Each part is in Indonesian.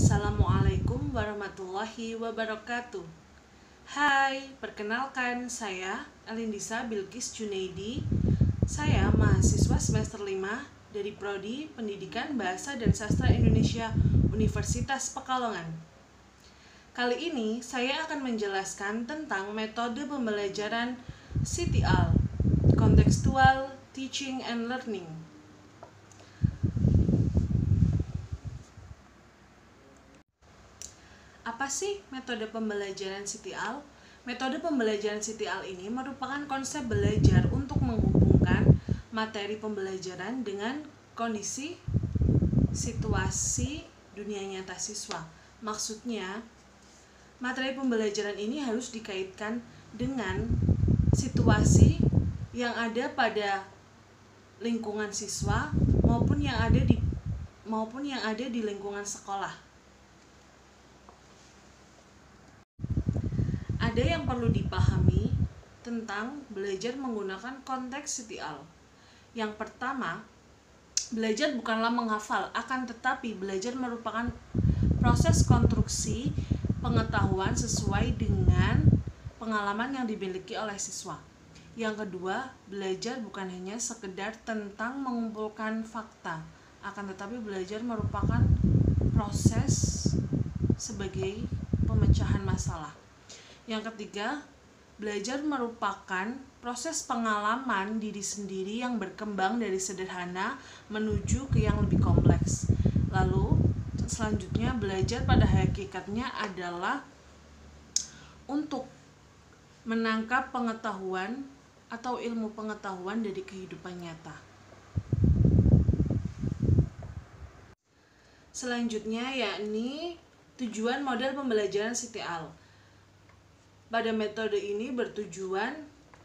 Assalamualaikum warahmatullahi wabarakatuh. Hai, perkenalkan saya Elindisa Bilqis Junaidi. Saya mahasiswa semester 5 dari Prodi Pendidikan Bahasa dan Sastra Indonesia Universitas Pekalongan. Kali ini saya akan menjelaskan tentang metode pembelajaran CTL, Contextual Teaching and Learning. Apa sih metode pembelajaran CTL? Metode pembelajaran CTL ini merupakan konsep belajar untuk menghubungkan materi pembelajaran dengan kondisi situasi dunia nyata siswa. Maksudnya, materi pembelajaran ini harus dikaitkan dengan situasi yang ada pada lingkungan siswa maupun yang ada di lingkungan sekolah. Ada yang perlu dipahami tentang belajar menggunakan konteks CTL. Yang pertama, belajar bukanlah menghafal, akan tetapi belajar merupakan proses konstruksi pengetahuan sesuai dengan pengalaman yang dimiliki oleh siswa. Yang kedua, belajar bukan hanya sekedar tentang mengumpulkan fakta, akan tetapi belajar merupakan proses sebagai pemecahan masalah. Yang ketiga, belajar merupakan proses pengalaman diri sendiri yang berkembang dari sederhana menuju ke yang lebih kompleks. Lalu, selanjutnya belajar pada hakikatnya adalah untuk menangkap pengetahuan atau ilmu pengetahuan dari kehidupan nyata. Selanjutnya yakni tujuan model pembelajaran CTL. Pada metode ini bertujuan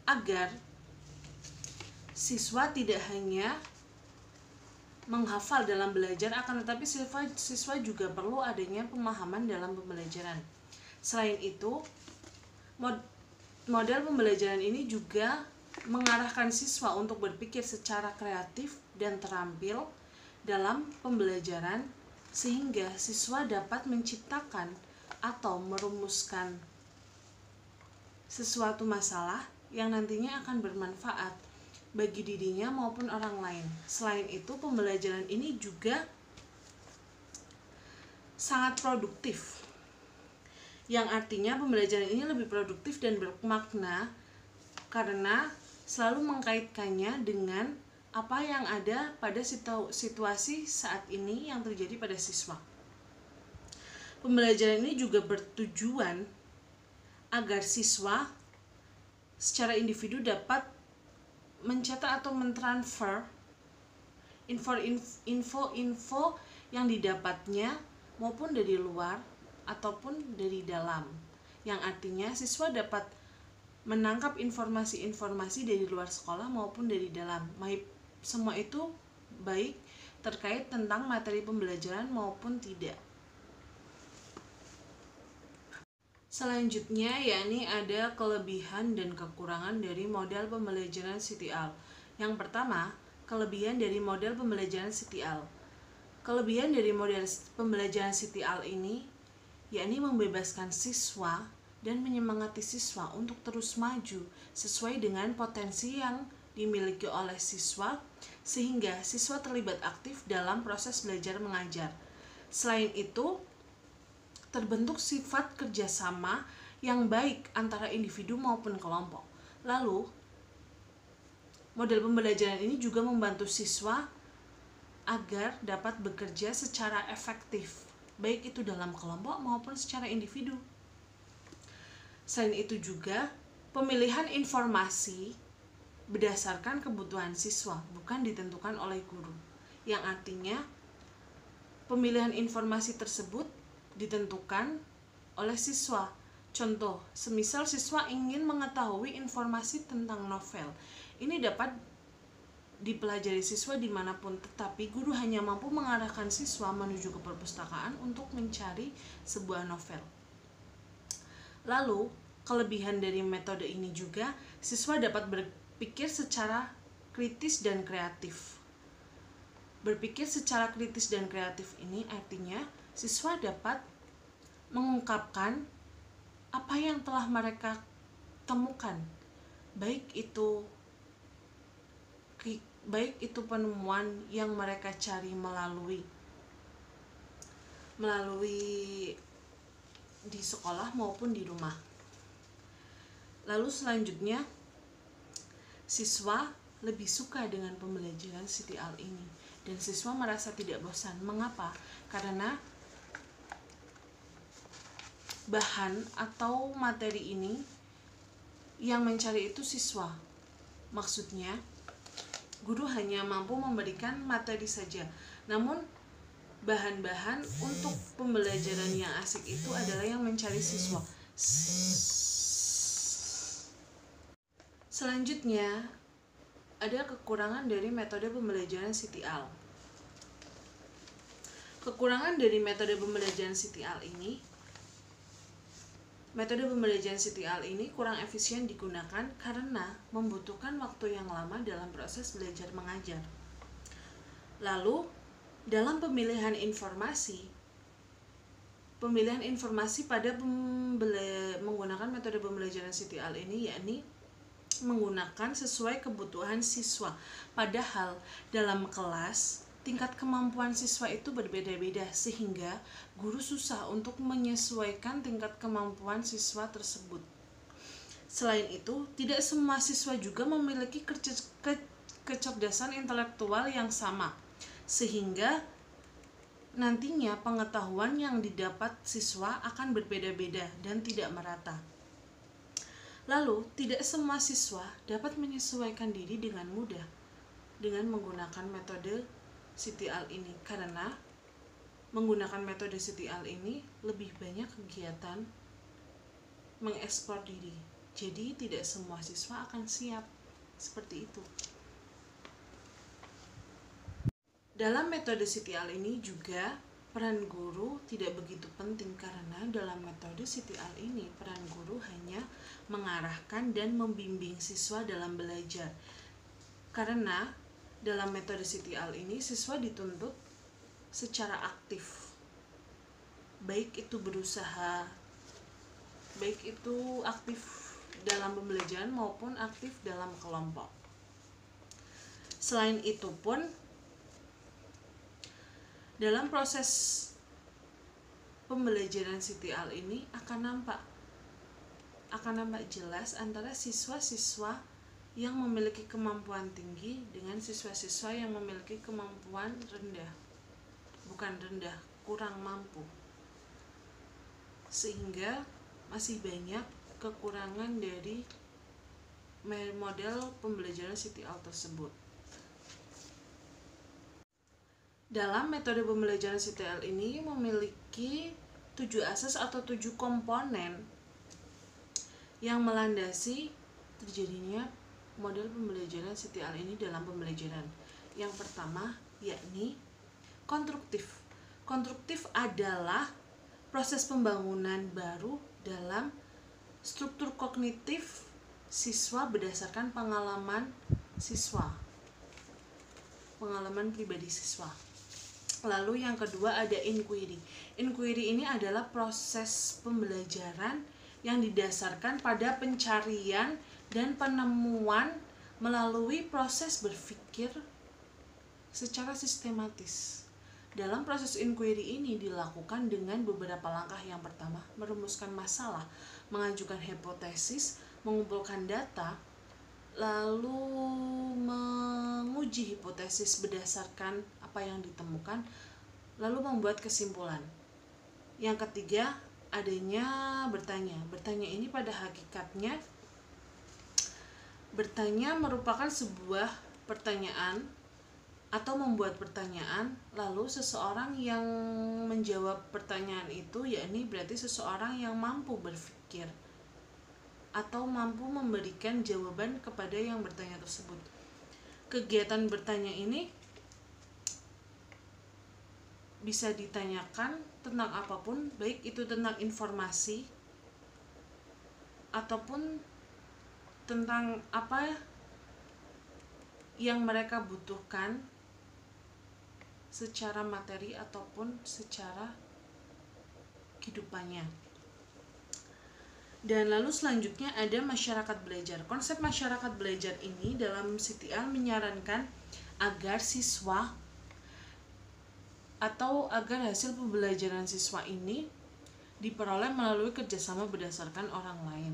agar siswa tidak hanya menghafal dalam belajar, akan tetapi siswa juga perlu adanya pemahaman dalam pembelajaran. Selain itu, model pembelajaran ini juga mengarahkan siswa untuk berpikir secara kreatif dan terampil dalam pembelajaran, sehingga siswa dapat menciptakan atau merumuskan sesuatu masalah yang nantinya akan bermanfaat bagi dirinya maupun orang lain. Selain itu, pembelajaran ini juga sangat produktif, yang artinya pembelajaran ini lebih produktif dan bermakna karena selalu mengkaitkannya dengan apa yang ada pada situasi saat ini yang terjadi pada siswa. Pembelajaran ini juga bertujuan agar siswa secara individu dapat mencetak atau mentransfer info yang didapatnya maupun dari luar ataupun dari dalam, yang artinya siswa dapat menangkap informasi-informasi dari luar sekolah maupun dari dalam. Semua itu baik terkait tentang materi pembelajaran maupun tidak. Selanjutnya yakni ada kelebihan dan kekurangan dari model pembelajaran CTL. Yang pertama, kelebihan dari model pembelajaran CTL. Kelebihan dari model pembelajaran CTL ini yakni membebaskan siswa dan menyemangati siswa untuk terus maju sesuai dengan potensi yang dimiliki oleh siswa, sehingga siswa terlibat aktif dalam proses belajar mengajar. Selain itu, terbentuk sifat kerjasama yang baik antara individu maupun kelompok. Lalu, model pembelajaran ini juga membantu siswa agar dapat bekerja secara efektif, baik itu dalam kelompok maupun secara individu. Selain itu juga, pemilihan informasi berdasarkan kebutuhan siswa, bukan ditentukan oleh guru, yang artinya pemilihan informasi tersebut ditentukan oleh siswa. Contoh, semisal siswa ingin mengetahui informasi tentang novel, ini dapat dipelajari siswa dimanapun, tetapi guru hanya mampu mengarahkan siswa menuju ke perpustakaan untuk mencari sebuah novel. Lalu, kelebihan dari metode ini juga, siswa dapat berpikir secara kritis dan kreatif. Berpikir secara kritis dan kreatif ini artinya siswa dapat mengungkapkan apa yang telah mereka temukan, baik itu penemuan yang mereka cari melalui di sekolah maupun di rumah. Lalu selanjutnya, siswa lebih suka dengan pembelajaran CTL ini dan siswa merasa tidak bosan. Mengapa? Karena bahan atau materi ini yang mencari itu siswa. Maksudnya, guru hanya mampu memberikan materi saja, namun bahan-bahan untuk pembelajaran yang asik itu adalah yang mencari siswa. Selanjutnya, ada kekurangan dari metode pembelajaran CTL. Kekurangan dari metode pembelajaran CTL ini kurang efisien digunakan karena membutuhkan waktu yang lama dalam proses belajar mengajar. Lalu, dalam pemilihan informasi pada menggunakan metode pembelajaran CTL ini, yakni menggunakan sesuai kebutuhan siswa. Padahal dalam kelas tingkat kemampuan siswa itu berbeda-beda sehingga guru susah untuk menyesuaikan tingkat kemampuan siswa tersebut. Selain itu, tidak semua siswa juga memiliki kecerdasan intelektual yang sama, sehingga nantinya pengetahuan yang didapat siswa akan berbeda-beda dan tidak merata. Lalu, tidak semua siswa dapat menyesuaikan diri dengan mudah dengan menggunakan metode CTL ini, karena menggunakan metode CTL ini lebih banyak kegiatan mengekspor diri. Jadi, tidak semua siswa akan siap seperti itu. Dalam metode CTL ini juga peran guru tidak begitu penting karena dalam metode CTL ini peran guru hanya mengarahkan dan membimbing siswa dalam belajar. Karena dalam metode CTL ini siswa dituntut secara aktif, baik itu aktif dalam pembelajaran maupun aktif dalam kelompok. Selain itu pun, dalam proses pembelajaran CTL ini akan nampak jelas antara siswa-siswa yang memiliki kemampuan tinggi dengan siswa-siswa yang memiliki kemampuan kurang mampu. Sehingga masih banyak kekurangan dari model pembelajaran CTL tersebut. Dalam metode pembelajaran CTL ini memiliki 7 asas atau 7 komponen yang melandasi terjadinya model pembelajaran CTL ini dalam pembelajaran. Yang pertama yakni konstruktif. Konstruktif adalah proses pembangunan baru dalam struktur kognitif siswa berdasarkan pengalaman pribadi siswa. Lalu yang kedua ada inquiry. Inquiry ini adalah proses pembelajaran yang didasarkan pada pencarian dan penemuan melalui proses berpikir secara sistematis. Dalam proses inquiry ini dilakukan dengan beberapa langkah. Yang pertama, merumuskan masalah, mengajukan hipotesis, mengumpulkan data, lalu menguji hipotesis berdasarkan apa yang ditemukan, lalu membuat kesimpulan. Yang ketiga, adanya bertanya. Bertanya ini pada hakikatnya merupakan sebuah pertanyaan atau membuat pertanyaan, lalu seseorang yang menjawab pertanyaan itu, yakni berarti seseorang yang mampu berpikir atau mampu memberikan jawaban kepada yang bertanya tersebut. Kegiatan bertanya ini bisa ditanyakan tentang apapun, baik itu tentang informasi ataupun tentang apa yang mereka butuhkan secara materi ataupun secara kehidupannya. Dan lalu selanjutnya ada masyarakat belajar. Konsep masyarakat belajar ini dalam CTL menyarankan agar siswa atau agar hasil pembelajaran siswa ini diperoleh melalui kerjasama berdasarkan orang lain.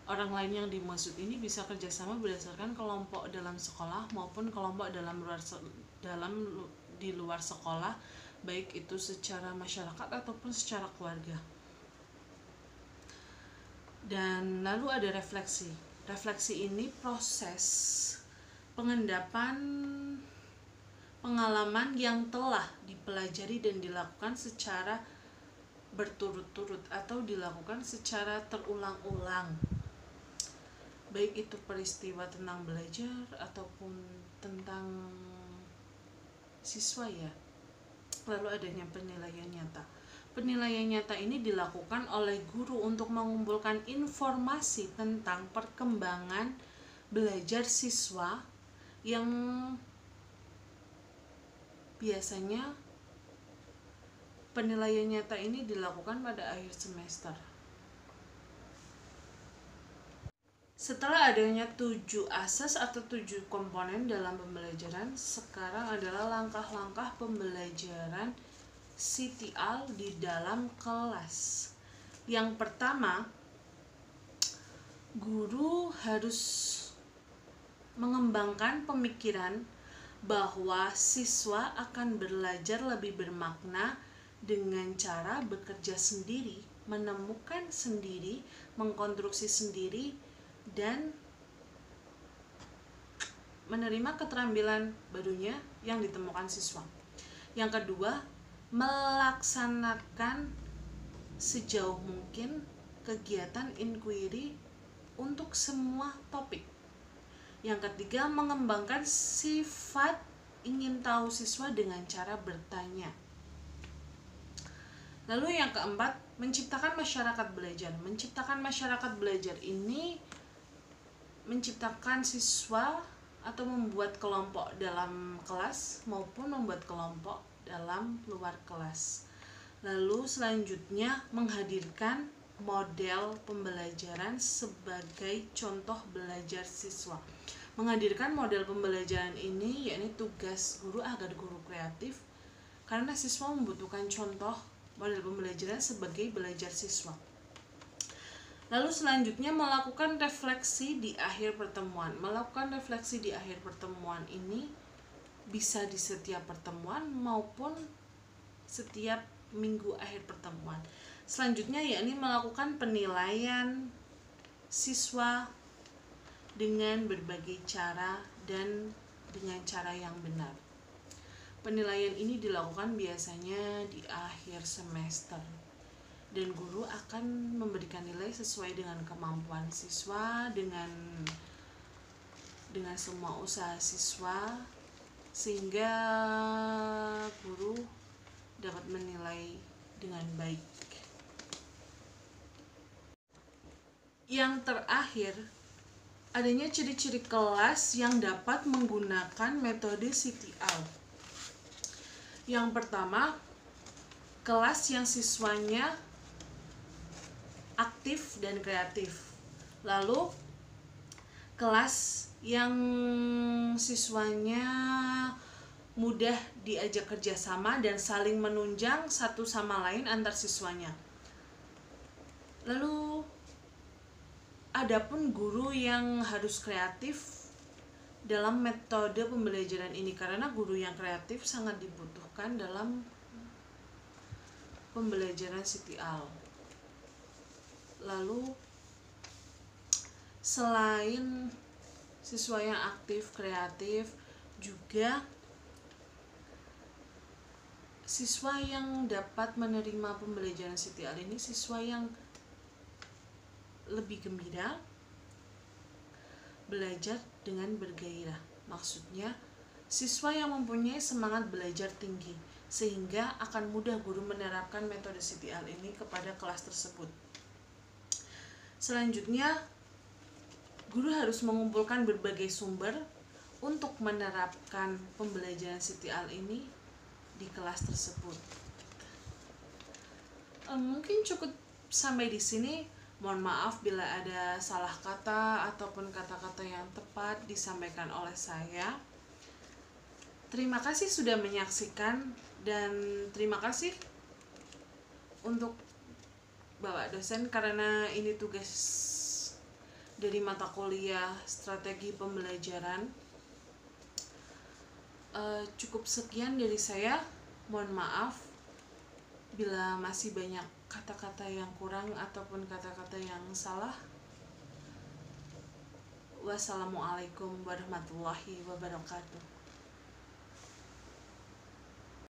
Orang lain yang dimaksud ini bisa kerjasama berdasarkan kelompok dalam sekolah maupun kelompok di luar sekolah, baik itu secara masyarakat ataupun secara keluarga. Dan lalu ada refleksi. Refleksi ini proses pengendapan pengalaman yang telah dipelajari dan dilakukan secara berturut-turut atau dilakukan secara terulang-ulang, baik itu peristiwa tentang belajar ataupun tentang siswa ya. Lalu adanya penilaian nyata. Penilaian nyata ini dilakukan oleh guru untuk mengumpulkan informasi tentang perkembangan belajar siswa yang biasanya penilaian nyata ini dilakukan pada akhir semester. Setelah adanya 7 asas atau 7 komponen dalam pembelajaran, sekarang adalah langkah-langkah pembelajaran CTL di dalam kelas. Yang pertama, guru harus mengembangkan pemikiran bahwa siswa akan belajar lebih bermakna dengan cara bekerja sendiri, menemukan sendiri, mengkonstruksi sendiri, dan menerima keterampilan barunya yang ditemukan siswa. Yang kedua, melaksanakan sejauh mungkin kegiatan inquiry untuk semua topik. Yang ketiga, mengembangkan sifat ingin tahu siswa dengan cara bertanya. Lalu yang keempat, menciptakan masyarakat belajar. Menciptakan masyarakat belajar ini menciptakan siswa atau membuat kelompok dalam kelas maupun membuat kelompok dalam luar kelas. Lalu selanjutnya menghadirkan model pembelajaran sebagai contoh belajar siswa. Menghadirkan model pembelajaran ini yakni tugas guru agar guru kreatif, karena siswa membutuhkan contoh model pembelajaran sebagai belajar siswa. Lalu selanjutnya melakukan refleksi di akhir pertemuan. Melakukan refleksi di akhir pertemuan ini bisa di setiap pertemuan maupun setiap minggu akhir pertemuan. Selanjutnya yakni melakukan penilaian siswa dengan berbagai cara dan dengan cara yang benar. Penilaian ini dilakukan biasanya di akhir semester, dan guru akan memberikan nilai sesuai dengan kemampuan siswa, dengan semua usaha siswa, sehingga guru dapat menilai dengan baik. Yang terakhir, adanya ciri-ciri kelas yang dapat menggunakan metode CTL. Yang pertama, kelas yang siswanya aktif dan kreatif. Lalu, kelas yang siswanya mudah diajak kerjasama dan saling menunjang satu sama lain antar siswanya. Lalu, adapun guru yang harus kreatif dalam metode pembelajaran ini, karena guru yang kreatif sangat dibutuhkan dalam pembelajaran CTL. Lalu, selain siswa yang aktif, kreatif, juga siswa yang dapat menerima pembelajaran CTL ini siswa yang lebih gembira, belajar dengan bergairah. Maksudnya, siswa yang mempunyai semangat belajar tinggi, sehingga akan mudah guru menerapkan metode CTL ini kepada kelas tersebut. Selanjutnya, guru harus mengumpulkan berbagai sumber untuk menerapkan pembelajaran CTL ini di kelas tersebut. Mungkin cukup sampai di sini. Mohon maaf bila ada salah kata ataupun kata-kata yang tepat disampaikan oleh saya. Terima kasih sudah menyaksikan dan terima kasih untuk Bapak dosen karena ini tugas dari mata kuliah strategi pembelajaran. Cukup sekian dari saya. Mohon maaf bila masih banyak kata-kata yang kurang ataupun kata-kata yang salah. Wassalamualaikum warahmatullahi wabarakatuh.